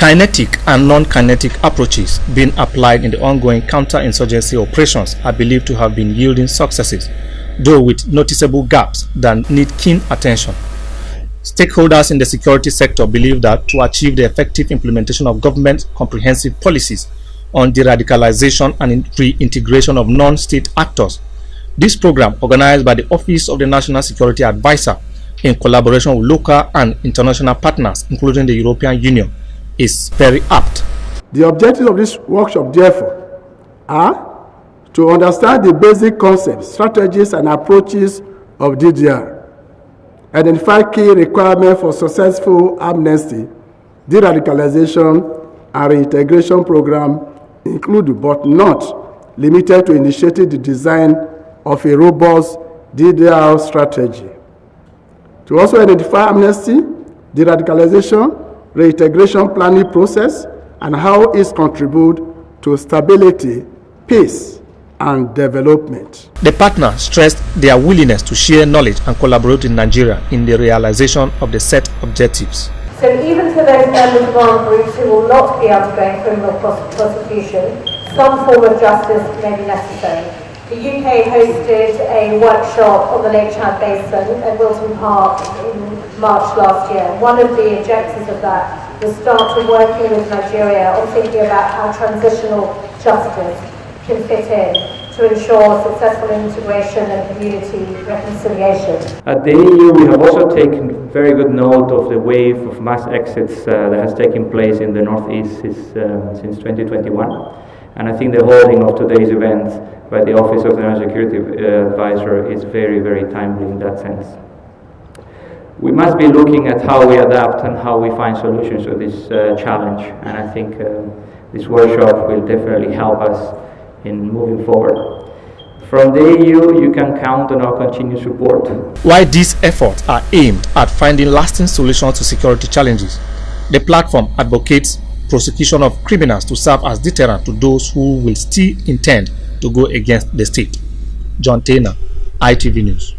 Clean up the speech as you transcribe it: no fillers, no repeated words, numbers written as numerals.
Kinetic and non-kinetic approaches being applied in the ongoing counter-insurgency operations are believed to have been yielding successes, though with noticeable gaps that need keen attention. Stakeholders in the security sector believe that to achieve the effective implementation of government comprehensive policies on deradicalization and reintegration of non-state actors, this program, organized by the Office of the National Security Advisor in collaboration with local and international partners, including the European Union, is very apt. The objectives of this workshop, therefore, are to understand the basic concepts, strategies, and approaches of DDR, identify key requirements for successful amnesty, deradicalization, and reintegration program, including but not limited to initiating the design of a robust DDR strategy. To also identify amnesty, deradicalization, reintegration planning process, and how it contributes to stability, peace, and development. The partners stressed their willingness to share knowledge and collaborate in Nigeria in the realization of the set objectives. So even for those members of armed groups who will not be undergoing criminal prosecution, some form of justice may be necessary. The UK hosted a workshop on the Lake Chad Basin at Wilton Park in March last year. One of the objectives of that was starting working with Nigeria on thinking about how transitional justice can fit in to ensure successful integration and community reconciliation. At the EU, we have also taken very good note of the wave of mass exits that has taken place in the Northeast since 2021. And I think the holding of today's event by the Office of the National Security Advisor is very, very timely in that sense. We must be looking at how we adapt and how we find solutions to this challenge, and I think this workshop will definitely help us in moving forward. From the EU, you can count on our continued support. While these efforts are aimed at finding lasting solutions to security challenges, the platform advocates prosecution of criminals to serve as deterrent to those who will still intend to go against the state. John Taylor, ITV News.